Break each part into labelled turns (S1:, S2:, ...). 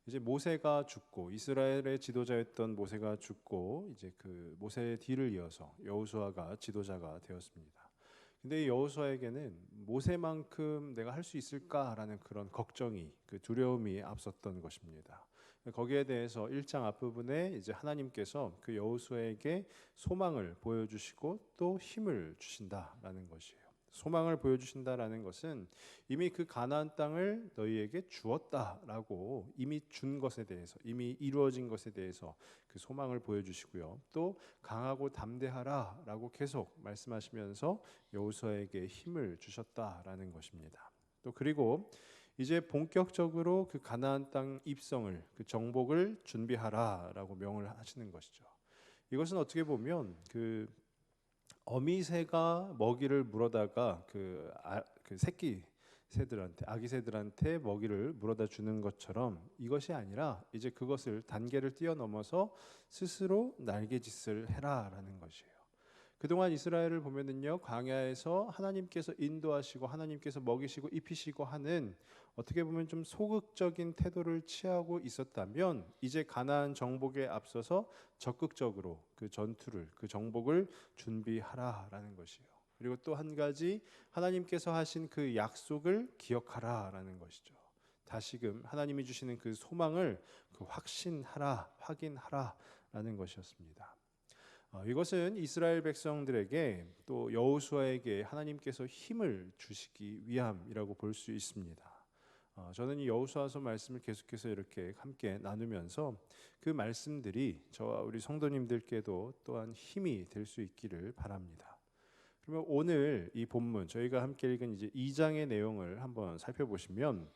S1: 이제 모세가 죽고 이스라엘의 지도자였던 모세가 죽고 이제 그 모세의 뒤를 이어서 여호수아가 지도자가 되었습니다. 근데 이 여호수아에게는 모세만큼 내가 할 수 있을까라는 그런 걱정이 그 두려움이 앞섰던 것입니다. 거기에 대해서 1장 앞부분에 이제 하나님께서 그 여호수아에게 소망을 보여주시고 또 힘을 주신다라는 것이에요. 소망을 보여주신다라는 것은 이미 그 가나안 땅을 너희에게 주었다라고 이미 준 것에 대해서, 이미 이루어진 것에 대해서 그 소망을 보여주시고요. 또 강하고 담대하라라고 계속 말씀하시면서 여호수아에게 힘을 주셨다라는 것입니다. 또 그리고 이제 본격적으로 그 가나안 땅 입성을, 그 정복을 준비하라라고 명을 하시는 것이죠. 이것은 어떻게 보면 그 어미새가 먹이를 물어다가 그 새끼 새들한테, 아기 새들한테 먹이를 물어다 주는 것처럼 이것이 아니라 이제 그것을 단계를 뛰어넘어서 스스로 날개짓을 해라라는 것이에요. 그동안 이스라엘을 보면은요, 광야에서 하나님께서 인도하시고 하나님께서 먹이시고 입히시고 하는, 어떻게 보면 좀 소극적인 태도를 취하고 있었다면 이제 가나안 정복에 앞서서 적극적으로 그 전투를, 그 정복을 준비하라라는 것이에요. 그리고 또 한 가지, 하나님께서 하신 그 약속을 기억하라라는 것이죠. 다시금 하나님이 주시는 그 소망을 그 확신하라, 확인하라라는 것이었습니다. 이것은 이스라엘 백성들에게 또 여호수아에게 하나님께서 힘을 주시기 위함이라고 볼 수 있습니다. 저는 이 여호수아서 말씀을 계속해서 이렇게 함께 나누면서 그 말씀들이 저와 우리 성도님들께도 또한 힘이 될 수 있기를 바랍니다. 그러면 오늘 이 본문 저희가 함께 읽은 이제 2장의 내용을 한번 살펴보시면,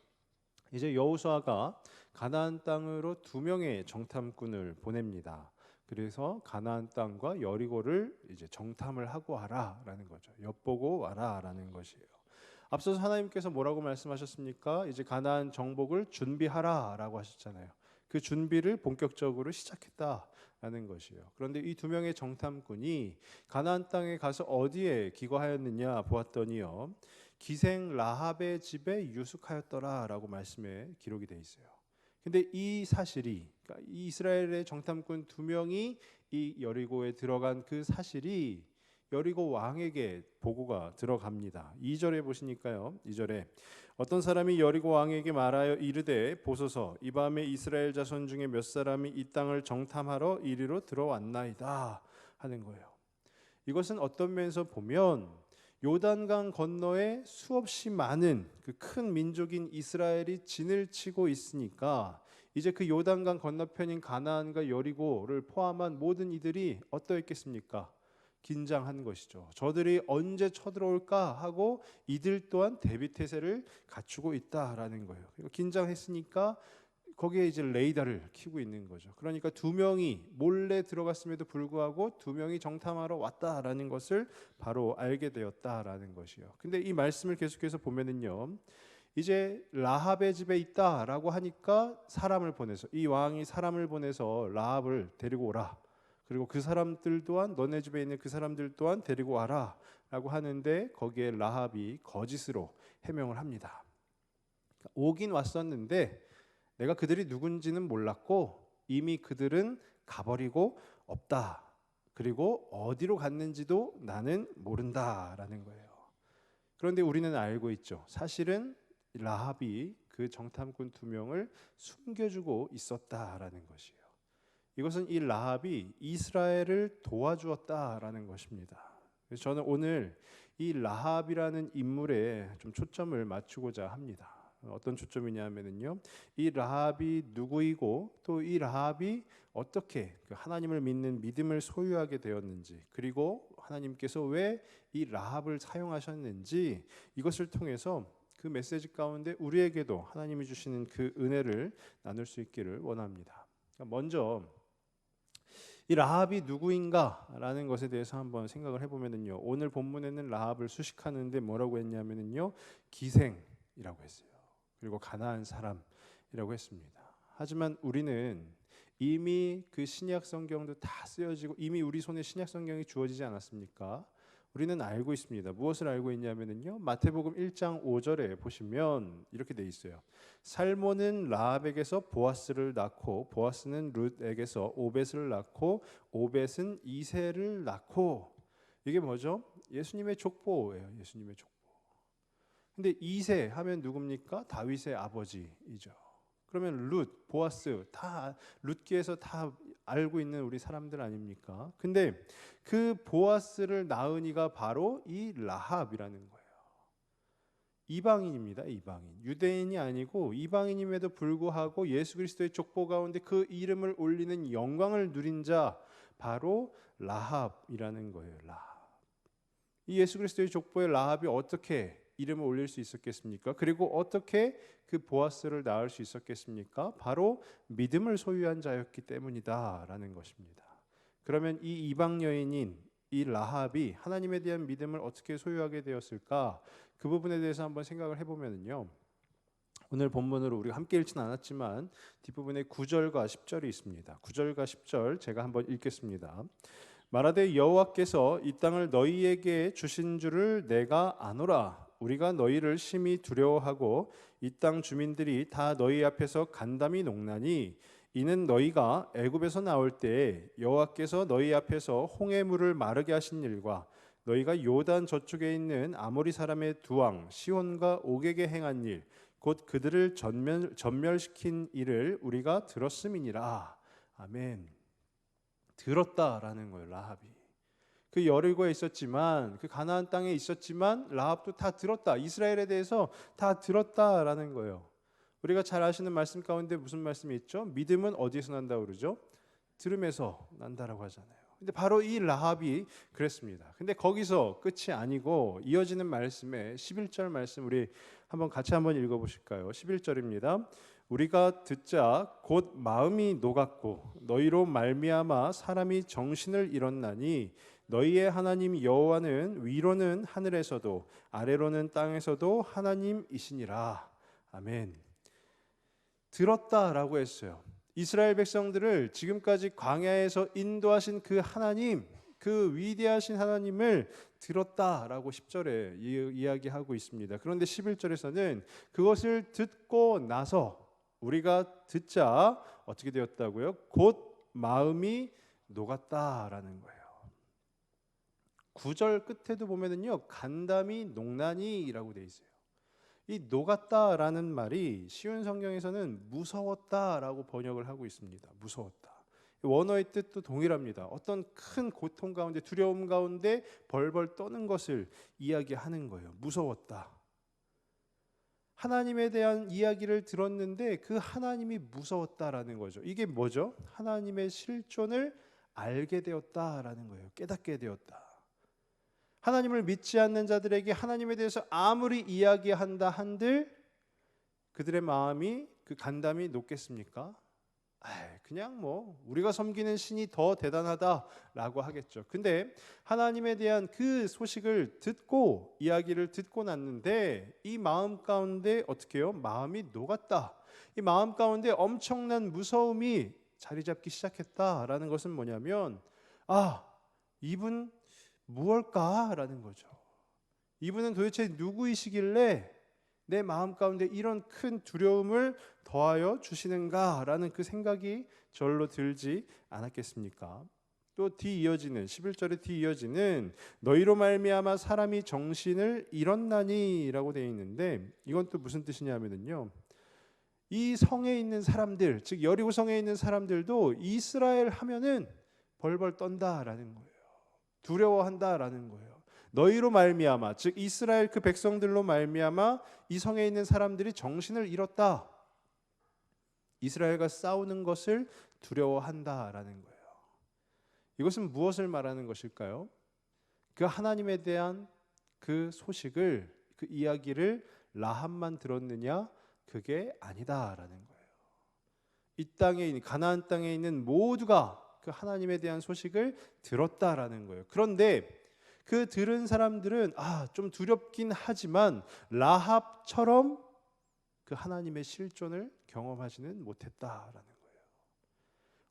S1: 이제 여호수아가 가나안 땅으로 2명의 정탐꾼을 보냅니다. 그래서 가나안 땅과 여리고를 이제 정탐을 하고 와라라는 거죠. 엿보고 와라라는 것이에요. 앞서서 하나님께서 뭐라고 말씀하셨습니까? 이제 가나안 정복을 준비하라라고 하셨잖아요. 그 준비를 본격적으로 시작했다라는 것이에요. 그런데 이 2명의 정탐꾼이 가나안 땅에 가서 어디에 기거하였느냐 보았더니요, 기생 라합의 집에 유숙하였더라라고 말씀에 기록이 돼 있어요. 근데 이 사실이, 그러니까 이 이스라엘의 정탐꾼 2명이 이 여리고에 들어간 그 사실이 여리고 왕에게 보고가 들어갑니다. 2절에 보시니까요, 2절에 어떤 사람이 여리고 왕에게 말하여 이르되 보소서, 이 밤에 이스라엘 자손 중에 몇 사람이 이 땅을 정탐하러 이리로 들어왔나이다 하는 거예요. 이것은 어떤 면에서 보면 요단강 건너에 수없이 많은 그 큰 민족인 이스라엘이 진을 치고 있으니까 이제 그 요단강 건너편인 가나안과 여리고를 포함한 모든 이들이 어떠했겠습니까? 긴장한 것이죠. 저들이 언제 쳐들어올까 하고 이들 또한 대비태세를 갖추고 있다라는 거예요. 긴장했으니까 거기에 이제 레이더를 켜고 있는 거죠. 그러니까 2명이 몰래 들어갔음에도 불구하고 2명이 정탐하러 왔다라는 것을 바로 알게 되었다라는 것이요. 근데 이 말씀을 계속해서 보면은요, 이제 라합의 집에 있다라고 하니까 사람을 보내서, 이 왕이 사람을 보내서 라합을 데리고 오라. 그리고 그 사람들 또한, 너네 집에 있는 그 사람들 또한 데리고 와라 라고 하는데, 거기에 라합이 거짓으로 해명을 합니다. 오긴 왔었는데 내가 그들이 누군지는 몰랐고 이미 그들은 가버리고 없다. 그리고 어디로 갔는지도 나는 모른다라는 거예요. 그런데 우리는 알고 있죠. 사실은 라합이 그 정탐꾼 2명을 숨겨주고 있었다라는 것이에요. 이것은 이 라합이 이스라엘을 도와주었다라는 것입니다. 그래서 저는 오늘 이 라합이라는 인물에 좀 초점을 맞추고자 합니다. 어떤 초점이냐면요, 이 라합이 누구이고 또 이 라합이 어떻게 그 하나님을 믿는 믿음을 소유하게 되었는지, 그리고 하나님께서 왜 이 라합을 사용하셨는지, 이것을 통해서 그 메시지 가운데 우리에게도 하나님이 주시는 그 은혜를 나눌 수 있기를 원합니다. 먼저 이 라합이 누구인가라는 것에 대해서 한번 생각을 해보면요, 오늘 본문에는 라합을 수식하는데 뭐라고 했냐면요, 기생이라고 했어요. 그리고 가나안 사람이라고 했습니다. 하지만 우리는 이미 그 신약 성경도 다 쓰여지고 이미 우리 손에 신약 성경이 주어지지 않았습니까? 우리는 알고 있습니다. 무엇을 알고 있냐면요. 마태복음 1장 5절에 보시면 이렇게 돼 있어요. 살몬은 라합에게서 보아스를 낳고 보아스는 룻에게서 오벳을 낳고 오벳은 이새를 낳고. 이게 뭐죠? 예수님의 족보예요. 예수님의 족보. 근데 이새 하면 누굽니까? 다윗의 아버지이죠. 그러면 룻, 보아스 다 룻기에서 다 알고 있는 우리 사람들 아닙니까? 근데 그 보아스를 낳은 이가 바로 이 라합이라는 거예요. 이방인입니다. 이방인. 유대인이 아니고 이방인임에도 불구하고 예수 그리스도의 족보 가운데 그 이름을 올리는 영광을 누린 자 바로 라합이라는 거예요. 라합. 이 예수 그리스도의 족보에 라합이 어떻게 이름을 올릴 수 있었겠습니까? 그리고 어떻게 그 보아스를 낳을 수 있었겠습니까? 바로 믿음을 소유한 자였기 때문이다라는 것입니다. 그러면 이 이방 여인인 이 라합이 하나님에 대한 믿음을 어떻게 소유하게 되었을까? 그 부분에 대해서 한번 생각을 해보면요. 오늘 본문으로 우리가 함께 읽지는 않았지만 뒷부분에 9절과 10절이 있습니다. 9절과 10절 제가 한번 읽겠습니다. 말하되 여호와께서 이 땅을 너희에게 주신 줄을 내가 아노라. 우리가 너희를 심히 두려워하고 이 땅 주민들이 다 너희 앞에서 간담이 녹나니 이는 너희가 애굽에서 나올 때에 여호와께서 너희 앞에서 홍해 물을 마르게 하신 일과 너희가 요단 저쪽에 있는 아모리 사람의 두 왕 시혼과 옥에게 행한 일 곧 그들을 전멸시킨 일을 우리가 들었음이니라. 아멘. 들었다라는 거예요. 라합이 그 여리고에 있었지만 그 가나안 땅에 있었지만 라합도 다 들었다. 이스라엘에 대해서 다 들었다라는 거예요. 우리가 잘 아시는 말씀 가운데 무슨 말씀이 있죠? 믿음은 어디에서 난다고 그러죠? 들음에서 난다라고 하잖아요. 근데 바로 이 라합이 그랬습니다. 근데 거기서 끝이 아니고 이어지는 말씀에 11절 말씀 우리 같이 한번 읽어 보실까요? 11절입니다. 우리가 듣자 곧 마음이 녹았고 너희로 말미암아 사람이 정신을 잃었나니 너희의 하나님 여호와는 위로는 하늘에서도 아래로는 땅에서도 하나님이시니라. 아멘. 들었다라고 했어요. 이스라엘 백성들을 지금까지 광야에서 인도하신 그 하나님, 그 위대하신 하나님을 들었다라고 10절에 이야기하고 있습니다. 그런데 11절에서는 그것을 듣고 나서 우리가 듣자 어떻게 되었다고요? 곧 마음이 녹았다라는 거예요. 9절 끝에도 보면은요, 간담이 녹나니라고 돼 있어요. 이 녹았다라는 말이 쉬운 성경에서는 무서웠다라고 번역을 하고 있습니다. 무서웠다. 원어의 뜻도 동일합니다. 어떤 큰 고통 가운데 두려움 가운데 벌벌 떠는 것을 이야기하는 거예요. 무서웠다. 하나님에 대한 이야기를 들었는데 그 하나님이 무서웠다라는 거죠. 이게 뭐죠? 하나님의 실존을 알게 되었다라는 거예요. 깨닫게 되었다. 하나님을 믿지 않는 자들에게 하나님에 대해서 아무리 이야기한다 한들 그들의 마음이 그 간담이 높겠습니까? 그냥 우리가 섬기는 신이 더 대단하다라고 하겠죠. 근데 하나님에 대한 그 소식을 듣고 이야기를 듣고 났는데 이 마음 가운데 어떻게 해요? 마음이 녹았다. 이 마음 가운데 엄청난 무서움이 자리 잡기 시작했다라는 것은 뭐냐면 이분 무엇일까라는 거죠. 이분은 도대체 누구이시길래 내 마음 가운데 이런 큰 두려움을 더하여 주시는가라는 그 생각이 절로 들지 않았겠습니까? 또 이어지는 11절에 이어지는 너희로 말미암아 사람이 정신을 잃었나니라고 되어 있는데 이건 또 무슨 뜻이냐면요. 이 성에 있는 사람들, 즉 여리고 성에 있는 사람들도 이스라엘 하면은 벌벌 떤다라는 거예요. 두려워한다라는 거예요. 너희로 말미암아, 즉 이스라엘 그 백성들로 말미암아 이 성에 있는 사람들이 정신을 잃었다. 이스라엘과 싸우는 것을 두려워한다라는 거예요. 이것은 무엇을 말하는 것일까요? 그 하나님에 대한 그 소식을, 그 이야기를 라합만 들었느냐? 그게 아니다라는 거예요. 이 땅에 있는 가나안 땅에 있는 모두가 그 하나님에 대한 소식을 들었다라는 거예요. 그런데 그 들은 사람들은 좀 두렵긴 하지만 라합처럼 그 하나님의 실존을 경험하지는 못했다라는 거예요.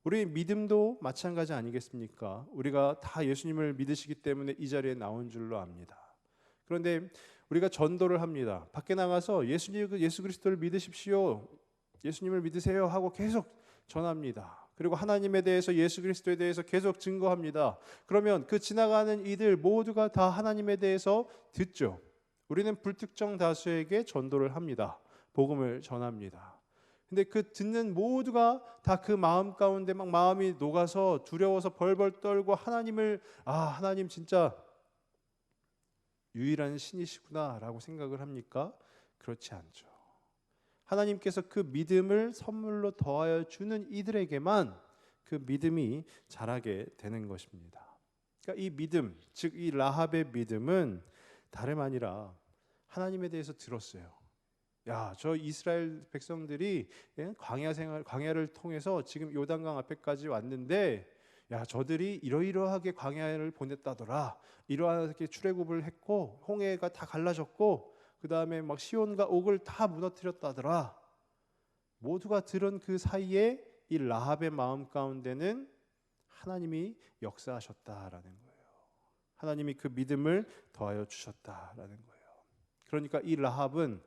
S1: 우리 믿음도 마찬가지 아니겠습니까? 우리가 다 예수님을 믿으시기 때문에 이 자리에 나온 줄로 압니다. 그런데 우리가 전도를 합니다. 밖에 나가서 예수 그리스도를 믿으십시오, 예수님을 믿으세요 하고 계속 전합니다. 그리고 하나님에 대해서, 예수 그리스도에 대해서 계속 증거합니다. 그러면 그 지나가는 이들 모두가 다 하나님에 대해서 듣죠. 우리는 불특정 다수에게 전도를 합니다. 복음을 전합니다. 근데 그 듣는 모두가 다 그 마음 가운데 막 마음이 녹아서 두려워서 벌벌 떨고 하나님 진짜 유일한 신이시구나라고 생각을 합니까? 그렇지 않죠. 하나님께서 그 믿음을 선물로 더하여 주는 이들에게만 그 믿음이 자라게 되는 것입니다. 그러니까 이 믿음, 즉 이 라합의 믿음은 다름 아니라 하나님에 대해서 들었어요. 야, 저 이스라엘 백성들이 광야를 통해서 지금 요단강 앞에까지 왔는데, 야, 저들이 이러이러하게 광야를 보냈다더라. 이러하게 출애굽을 했고 홍해가 다 갈라졌고 그 다음에 막 시온과 옥을 다 무너뜨렸다더라. 모두가 들은 그 사이에 이 라합의 마음 가운데는 하나님이 역사하셨다라는 거예요. 하나님이 그 믿음을 더하여 주셨다라는 거예요. 그러니까 이 라합은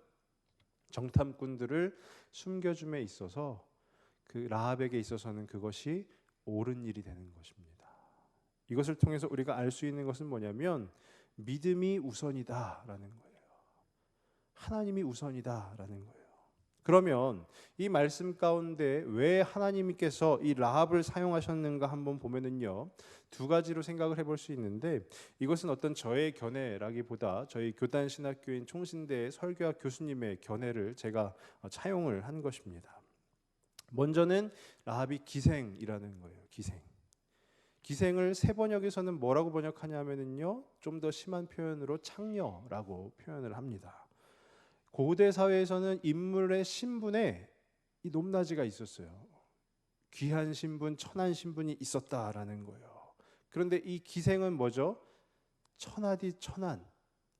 S1: 정탐꾼들을 숨겨줌에 있어서 그 라합에게 있어서는 그것이 옳은 일이 되는 것입니다. 이것을 통해서 우리가 알 수 있는 것은 뭐냐면 믿음이 우선이다라는 거예요. 하나님이 우선이다라는 거예요. 그러면 이 말씀 가운데 왜 하나님께서 이 라합을 사용하셨는가 한번 보면은요, 두 가지로 생각을 해볼 수 있는데, 이것은 어떤 저의 견해라기보다 저희 교단신학교인 총신대 설교학 교수님의 견해를 제가 차용을 한 것입니다. 먼저는 라합이 기생이라는 거예요. 기생을 세 번역에서는 뭐라고 번역하냐면은요, 좀 더 심한 표현으로 창녀라고 표현을 합니다. 고대 사회에서는 인물의 신분에 이 높낮이가 있었어요. 귀한 신분, 천한 신분이 있었다라는 거예요. 그런데 이 기생은 뭐죠? 천하디 천한,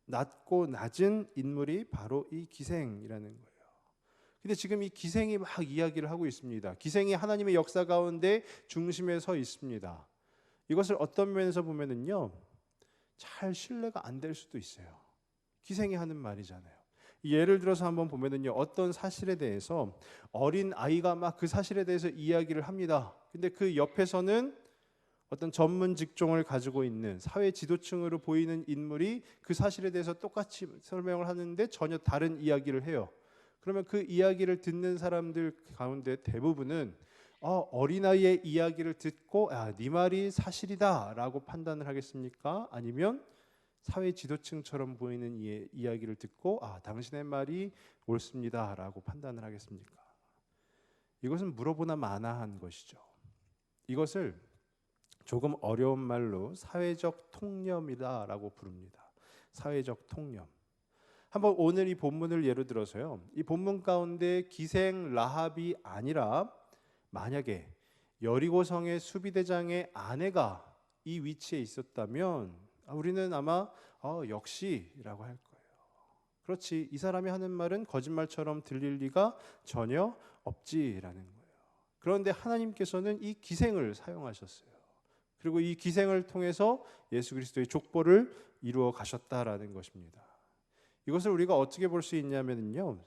S1: 낮고 낮은 인물이 바로 이 기생이라는 거예요. 근데 지금 이 기생이 막 이야기를 하고 있습니다. 기생이 하나님의 역사 가운데 중심에 서 있습니다. 이것을 어떤 면에서 보면은요, 잘 신뢰가 안 될 수도 있어요. 기생이 하는 말이잖아요. 예를 들어서 한번 보면은요, 어떤 사실에 대해서 어린 아이가 막 그 사실에 대해서 이야기를 합니다. 근데 그 옆에서는 어떤 전문 직종을 가지고 있는 사회 지도층으로 보이는 인물이 그 사실에 대해서 똑같이 설명을 하는데 전혀 다른 이야기를 해요. 그러면 그 이야기를 듣는 사람들 가운데 대부분은 어린아이의 이야기를 듣고 네 말이 사실이다라고 판단을 하겠습니까? 아니면 사회 지도층처럼 보이는 이야기를 듣고 당신의 말이 옳습니다라고 판단을 하겠습니까? 이것은 물어보나 마나한 것이죠. 이것을 조금 어려운 말로 사회적 통념이다라고 부릅니다. 사회적 통념. 한번 오늘 이 본문을 예로 들어서요, 이 본문 가운데 기생 라합이 아니라 만약에 여리고성의 수비대장의 아내가 이 위치에 있었다면 우리는 아마 역시라고 할 거예요. 그렇지, 이 사람이 하는 말은 거짓말처럼 들릴 리가 전혀 없지라는 거예요. 그런데 하나님께서는 이 기생을 사용하셨어요. 그리고 이 기생을 통해서 예수 그리스도의 족보를 이루어 가셨다라는 것입니다. 이것을 우리가 어떻게 볼 수 있냐면요,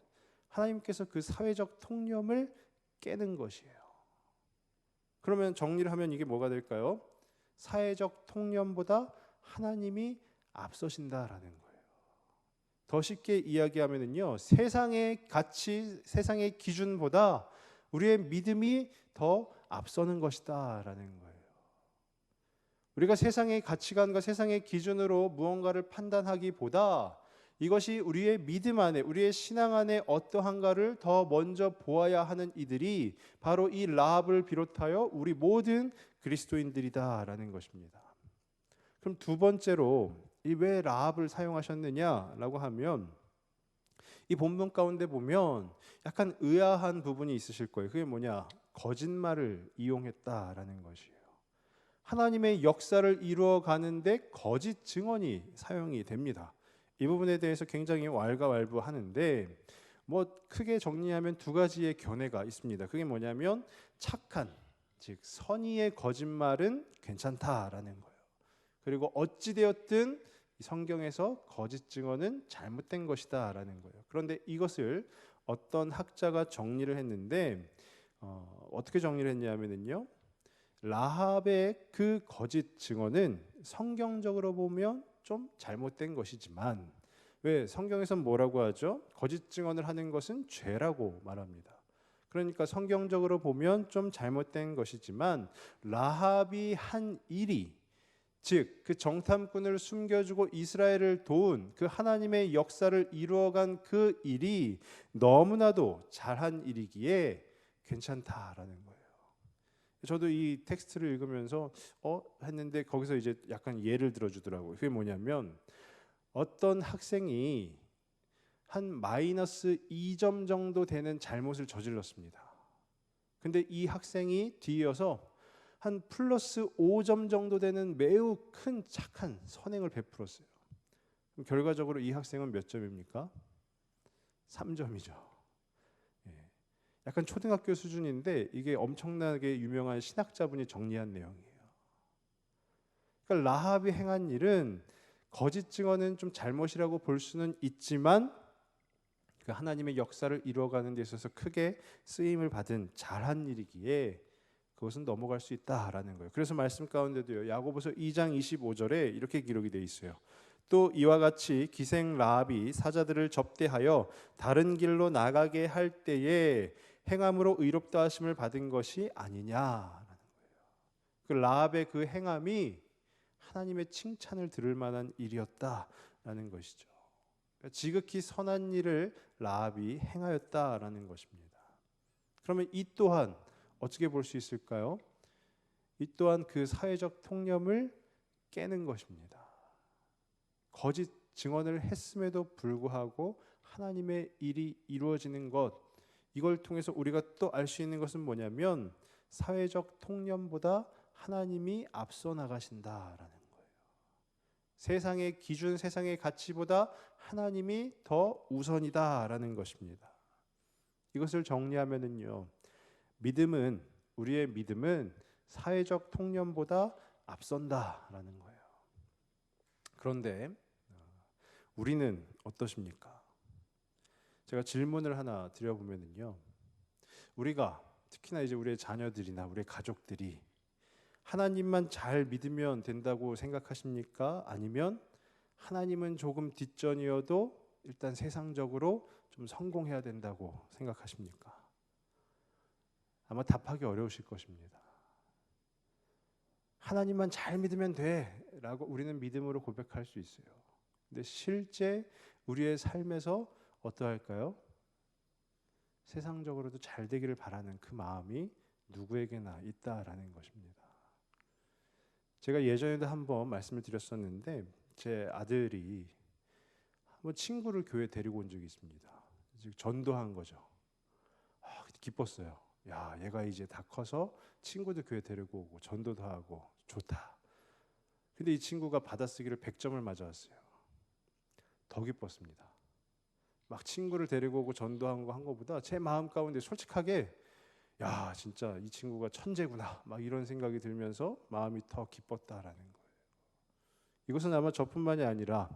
S1: 하나님께서 그 사회적 통념을 깨는 것이에요. 그러면 정리를 하면 이게 뭐가 될까요? 사회적 통념보다 하나님이 앞서신다라는 거예요. 더 쉽게 이야기하면은요, 세상의 가치, 세상의 기준보다 우리의 믿음이 더 앞서는 것이다라는 거예요. 우리가 세상의 가치관과 세상의 기준으로 무언가를 판단하기보다 이것이 우리의 믿음 안에, 우리의 신앙 안에 어떠한가를 더 먼저 보아야 하는 이들이 바로 이 라합을 비롯하여 우리 모든 그리스도인들이다라는 것입니다. 그럼 두 번째로 이 왜 라합을 사용하셨느냐라고 하면, 이 본문 가운데 보면 약간 의아한 부분이 있으실 거예요. 그게 뭐냐? 거짓말을 이용했다라는 것이에요. 하나님의 역사를 이루어 가는데 거짓 증언이 사용이 됩니다. 이 부분에 대해서 굉장히 왈가왈부하는데, 크게 정리하면 두 가지의 견해가 있습니다. 그게 뭐냐면 착한, 즉 선의의 거짓말은 괜찮다라는 거예요. 그리고 어찌 되었든 성경에서 거짓 증언은 잘못된 것이다라는 거예요. 그런데 이것을 어떤 학자가 정리를 했는데 어떻게 정리를 했냐면요, 라합의 그 거짓 증언은 성경적으로 보면 좀 잘못된 것이지만, 왜 성경에서는 뭐라고 하죠? 거짓 증언을 하는 것은 죄라고 말합니다. 그러니까 성경적으로 보면 좀 잘못된 것이지만 라합이 한 일이, 즉 그 정탐꾼을 숨겨주고 이스라엘을 도운 그 하나님의 역사를 이루어간 그 일이 너무나도 잘한 일이기에 괜찮다라는 거예요. 저도 이 텍스트를 읽으면서 했는데 거기서 이제 약간 예를 들어주더라고요. 그게 뭐냐면 어떤 학생이 한 마이너스 2점 정도 되는 잘못을 저질렀습니다. 근데 이 학생이 뒤이어서 한 플러스 5점 정도 되는 매우 큰 착한 선행을 베풀었어요. 그럼 결과적으로 이 학생은 몇 점입니까? 3점이죠. 약간 초등학교 수준인데 이게 엄청나게 유명한 신학자분이 정리한 내용이에요. 그러니까 라합이 행한 일은 거짓 증언은 좀 잘못이라고 볼 수는 있지만 그 하나님의 역사를 이루어가는 데 있어서 크게 쓰임을 받은 잘한 일이기에 그것은 넘어갈 수 있다라는 거예요. 그래서 말씀 가운데도요, 야고보서 2장 25절에 이렇게 기록이 되어 있어요. 또 이와 같이 기생 라합이 사자들을 접대하여 다른 길로 나가게 할 때에 행함으로 의롭다 하심을 받은 것이 아니냐라는 거예요. 그 라합의 그 행함이 하나님의 칭찬을 들을 만한 일이었다라는 것이죠. 그러니까 지극히 선한 일을 라합이 행하였다라는 것입니다. 그러면 이 또한 어떻게 볼 수 있을까요? 이 또한 그 사회적 통념을 깨는 것입니다. 거짓 증언을 했음에도 불구하고 하나님의 일이 이루어지는 것, 이걸 통해서 우리가 또 알 수 있는 것은 뭐냐면 사회적 통념보다 하나님이 앞서 나가신다라는 거예요. 세상의 기준, 세상의 가치보다 하나님이 더 우선이다라는 것입니다. 이것을 정리하면은요, 우리의 믿음은 사회적 통념보다 앞선다라는 거예요. 그런데 우리는 어떠십니까? 제가 질문을 하나 드려보면요, 우리가 특히나 이제 우리의 자녀들이나 우리의 가족들이 하나님만 잘 믿으면 된다고 생각하십니까? 아니면 하나님은 조금 뒷전이어도 일단 세상적으로 좀 성공해야 된다고 생각하십니까? 아마 답하기 어려우실 것입니다. 하나님만 잘 믿으면 돼라고 우리는 믿음으로 고백할 수 있어요. 근데 실제 우리의 삶에서 어떠할까요? 세상적으로도 잘 되기를 바라는 그 마음이 누구에게나 있다라는 것입니다. 제가 예전에도 한번 말씀을 드렸었는데 제 아들이 한번 친구를 교회에 데리고 온 적이 있습니다. 즉 전도한 거죠. 기뻤어요. 야, 얘가 이제 다 커서 친구도 교회 데리고 오고 전도도 하고 좋다. 근데 이 친구가 받아쓰기를 100점을 맞아왔어요. 더 기뻤습니다. 막 친구를 데리고 오고 전도한 거 한 것보다 제 마음 가운데 솔직하게 야, 진짜 이 친구가 천재구나 막 이런 생각이 들면서 마음이 더 기뻤다라는 거예요. 이것은 아마 저뿐만이 아니라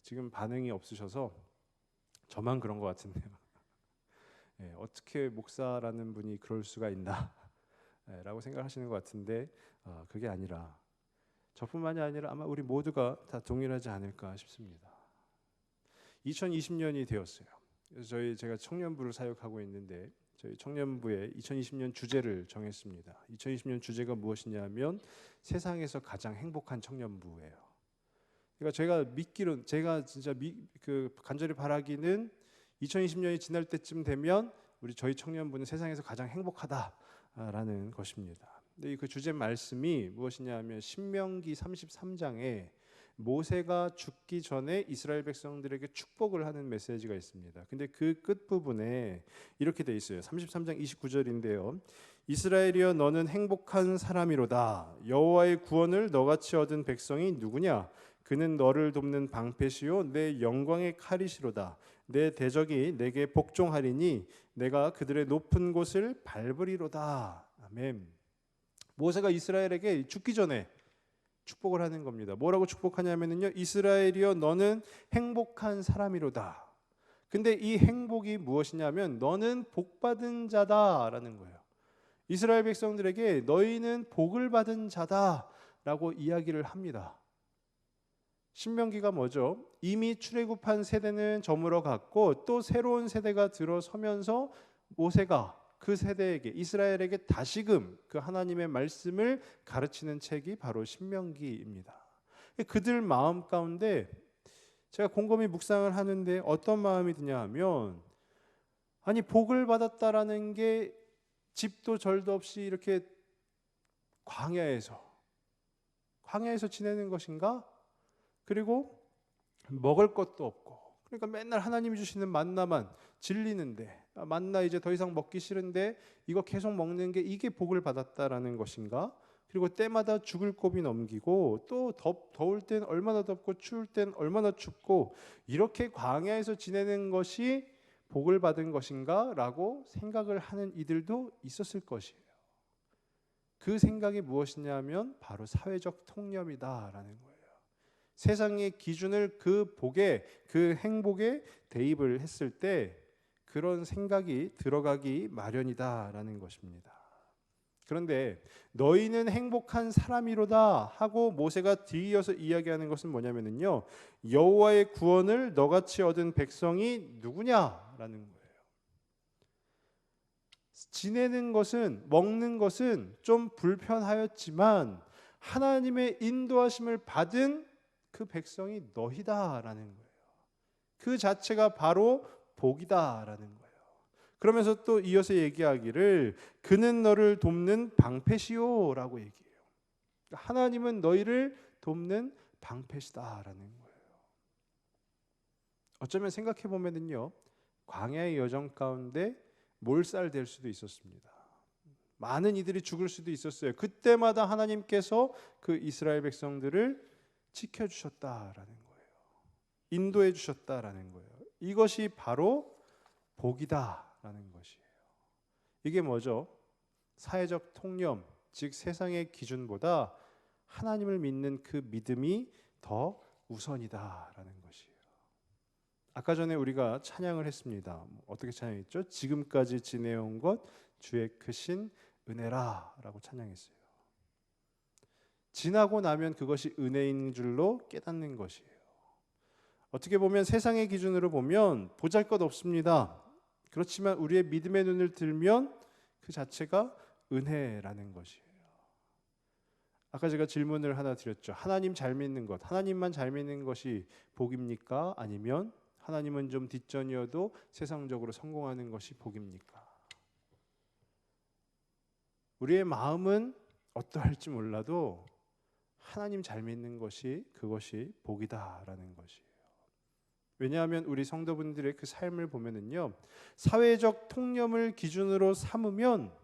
S1: 지금 반응이 없으셔서 저만 그런 것 같은데요. 어떻게 목사라는 분이 그럴 수가 있나 라고 생각하시는 것 같은데 그게 아니라 저뿐만이 아니라 아마 우리 모두가 다 동일하지 않을까 싶습니다. 2020년이 되었어요. 그래서 제가 청년부를 사역하고 있는데 저희 청년부에 2020년 주제를 정했습니다. 2020년 주제가 무엇이냐면 세상에서 가장 행복한 청년부예요. 그러니까 제가 진짜 간절히 바라기는 2020년이 지날 때쯤 되면 저희 청년부는 세상에서 가장 행복하다라는 것입니다. 근데 그 주제 말씀이 무엇이냐면 신명기 33장에 모세가 죽기 전에 이스라엘 백성들에게 축복을 하는 메시지가 있습니다. 근데 그 끝부분에 이렇게 돼 있어요. 33장 29절인데요. 이스라엘이여 너는 행복한 사람이로다. 여호와의 구원을 너같이 얻은 백성이 누구냐? 그는 너를 돕는 방패시요 내 영광의 칼이시로다. 내 대적이 내게 복종하리니 내가 그들의 높은 곳을 밟으리로다. 아멘. 모세가 이스라엘에게 죽기 전에 축복을 하는 겁니다. 뭐라고 축복하냐면요, 이스라엘이여 너는 행복한 사람이로다. 근데 이 행복이 무엇이냐면 너는 복받은 자다라는 거예요. 이스라엘 백성들에게 너희는 복을 받은 자다라고 이야기를 합니다. 신명기가 뭐죠? 이미 출애굽한 세대는 저물어 갔고 또 새로운 세대가 들어서면서 모세가 그 세대에게, 이스라엘에게 다시금 그 하나님의 말씀을 가르치는 책이 바로 신명기입니다. 그들 마음 가운데 제가 곰곰이 묵상을 하는데 어떤 마음이 드냐 하면, 아니 복을 받았다라는 게 집도 절도 없이 이렇게 광야에서 지내는 것인가? 그리고 먹을 것도 없고, 그러니까 맨날 하나님이 주시는 만나만 질리는데, 만나 이제 더 이상 먹기 싫은데 이거 계속 먹는 게 이게 복을 받았다라는 것인가? 그리고 때마다 죽을 고비 넘기고 또 더울 땐 얼마나 덥고 추울 땐 얼마나 춥고 이렇게 광야에서 지내는 것이 복을 받은 것인가? 라고 생각을 하는 이들도 있었을 것이에요. 그 생각이 무엇이냐면 바로 사회적 통념이다라는 거예요. 세상의 기준을 그 복에, 그 행복에 대입을 했을 때 그런 생각이 들어가기 마련이다라는 것입니다. 그런데 너희는 행복한 사람이로다 하고 모세가 뒤이어서 이야기하는 것은 뭐냐면요, 여호와의 구원을 너같이 얻은 백성이 누구냐라는 거예요. 지내는 것은, 먹는 것은 좀 불편하였지만 하나님의 인도하심을 받은 그 백성이 너희다라는 거예요. 그 자체가 바로 복이다라는 거예요. 그러면서 또 이어서 얘기하기를 그는 너를 돕는 방패시오라고 얘기해요. 하나님은 너희를 돕는 방패시다라는 거예요. 어쩌면 생각해 보면은요, 광야의 여정 가운데 몰살될 수도 있었습니다. 많은 이들이 죽을 수도 있었어요. 그때마다 하나님께서 그 이스라엘 백성들을 지켜주셨다라는 거예요. 인도해 주셨다라는 거예요. 이것이 바로 복이다라는 것이에요. 이게 뭐죠? 사회적 통념, 즉 세상의 기준보다 하나님을 믿는 그 믿음이 더 우선이다라는 것이에요. 아까 전에 우리가 찬양을 했습니다. 어떻게 찬양했죠? 지금까지 지내온 것 주의 크신 은혜라라고 찬양했어요. 지나고 나면 그것이 은혜인 줄로 깨닫는 것이에요. 어떻게 보면 세상의 기준으로 보면 보잘것없습니다. 그렇지만 우리의 믿음의 눈을 들면 그 자체가 은혜라는 것이에요. 아까 제가 질문을 하나 드렸죠. 하나님 잘 믿는 것, 하나님만 잘 믿는 것이 복입니까? 아니면 하나님은 좀 뒷전이어도 세상적으로 성공하는 것이 복입니까? 우리의 마음은 어떠할지 몰라도 하나님 잘 믿는 것이, 그것이 복이다라는 것이에요. 왜냐하면 우리 성도분들의 그 삶을 보면은요, 사회적 통념을 기준으로 삼으면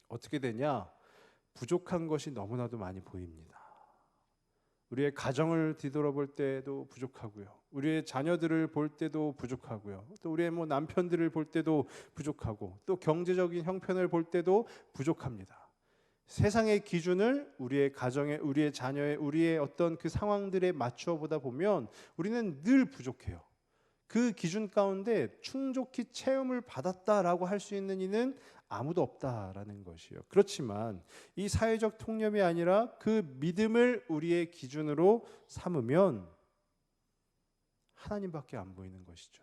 S1: 어떻게 되냐? 부족한 것이 너무나도 많이 보입니다. 우리의 가정을 뒤돌아볼 때도 부족하고요, 우리의 자녀들을 볼 때도 부족하고요, 또 우리의 남편들을 볼 때도 부족하고, 또 경제적인 형편을 볼 때도 부족합니다. 세상의 기준을 우리의 가정에, 우리의 자녀에, 우리의 어떤 그 상황들에 맞추어 보다 보면 우리는 늘 부족해요. 그 기준 가운데 충족히 체험을 받았다라고 할 수 있는 이는 아무도 없다라는 것이요. 그렇지만 이 사회적 통념이 아니라 그 믿음을 우리의 기준으로 삼으면 하나님밖에 안 보이는 것이죠.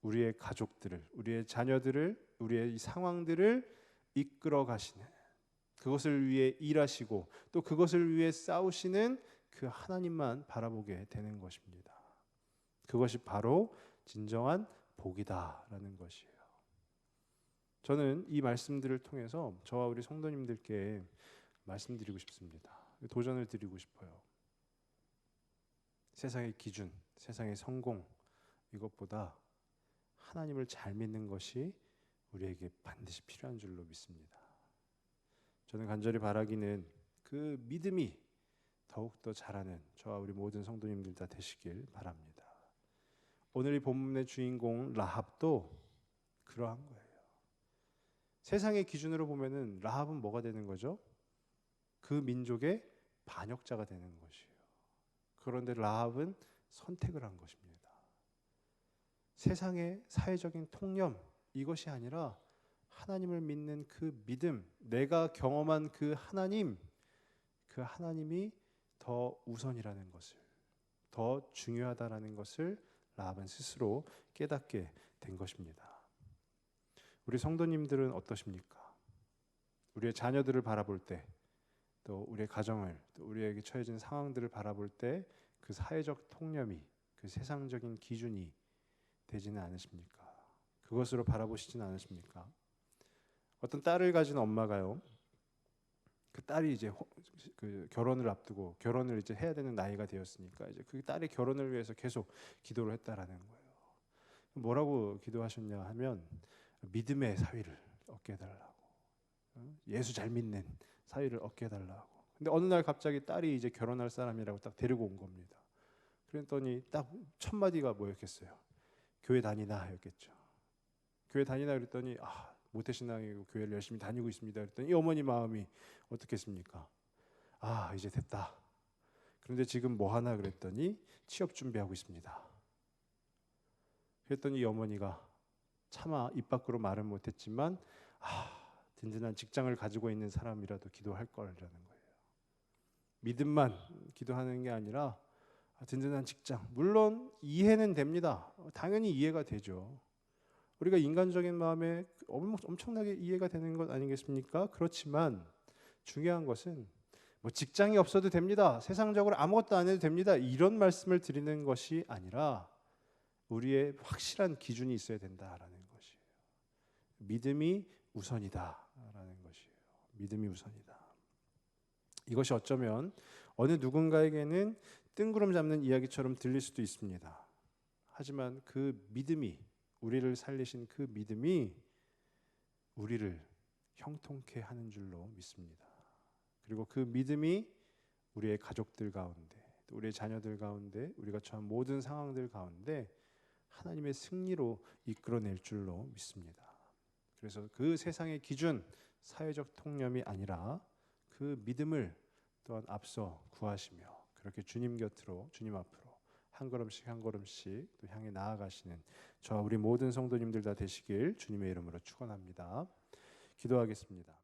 S1: 우리의 가족들을, 우리의 자녀들을, 우리의 이 상황들을 이끌어 가시는, 그것을 위해 일하시고 또 그것을 위해 싸우시는 그 하나님만 바라보게 되는 것입니다. 그것이 바로 진정한 복이다라는 것이에요. 저는 이 말씀들을 통해서 저와 우리 성도님들께 말씀드리고 싶습니다. 도전을 드리고 싶어요. 세상의 기준, 세상의 성공, 이것보다 하나님을 잘 믿는 것이 우리에게 반드시 필요한 줄로 믿습니다. 저는 간절히 바라기는 그 믿음이 더욱더 자라는 저와 우리 모든 성도님들 다 되시길 바랍니다. 오늘 이 본문의 주인공 라합도 그러한 거예요. 세상의 기준으로 보면은 라합은 뭐가 되는 거죠? 그 민족의 반역자가 되는 것이에요. 그런데 라합은 선택을 한 것입니다. 세상의 사회적인 통념 이것이 아니라 하나님을 믿는 그 믿음, 내가 경험한 그 하나님이 더 우선이라는 것을, 더 중요하다라는 것을 라합은 스스로 깨닫게 된 것입니다. 우리 성도님들은 어떠십니까? 우리의 자녀들을 바라볼 때, 또 우리의 가정을, 또 우리에게 처해진 상황들을 바라볼 때 그 사회적 통념이, 그 세상적인 기준이 되지는 않으십니까? 그것으로 바라보시지는 않으십니까? 어떤 딸을 가진 엄마가요, 그 딸이 이제 그 결혼을 앞두고 결혼을 이제 해야 되는 나이가 되었으니까 이제 그 딸의 결혼을 위해서 계속 기도를 했다라는 거예요. 뭐라고 기도하셨냐 하면 믿음의 사위를 얻게 해달라고, 예수 잘 믿는 사위를 얻게 해달라고. 근데 어느 날 갑자기 딸이 이제 결혼할 사람이라고 딱 데리고 온 겁니다. 그랬더니 딱 첫 마디가 뭐였겠어요? 교회 다니나 였겠죠. 교회 다니나 그랬더니 모태신앙이고 교회를 열심히 다니고 있습니다. 그랬더니 이 어머니 마음이 어떻겠습니까? 이제 됐다. 그런데 지금 뭐 하나 그랬더니 취업 준비하고 있습니다. 그랬더니 이 어머니가 차마 입 밖으로 말은 못했지만 든든한 직장을 가지고 있는 사람이라도 기도할 거라는 거예요. 믿음만 기도하는 게 아니라 든든한 직장, 물론 이해는 됩니다. 당연히 이해가 되죠. 우리가 인간적인 마음에 엄청나게 이해가 되는 것 아니겠습니까? 그렇지만 중요한 것은 뭐 직장이 없어도 됩니다. 세상적으로 아무것도 안 해도 됩니다. 이런 말씀을 드리는 것이 아니라 우리의 확실한 기준이 있어야 된다라는 것이에요. 믿음이 우선이다라는 것이에요. 믿음이 우선이다. 이것이 어쩌면 어느 누군가에게는 뜬구름 잡는 이야기처럼 들릴 수도 있습니다. 하지만 그 믿음이, 우리를 살리신 그 믿음이 우리를 형통케 하는 줄로 믿습니다. 그리고 그 믿음이 우리의 가족들 가운데, 또 우리의 자녀들 가운데, 우리가 처한 모든 상황들 가운데 하나님의 승리로 이끌어낼 줄로 믿습니다. 그래서 그 세상의 기준, 사회적 통념이 아니라 그 믿음을 또한 앞서 구하시며 그렇게 주님 곁으로, 주님 앞으로 한 걸음씩 한 걸음씩 또 향해 나아가시는 저와 우리 모든 성도님들 다 되시길 주님의 이름으로 축원합니다. 기도하겠습니다.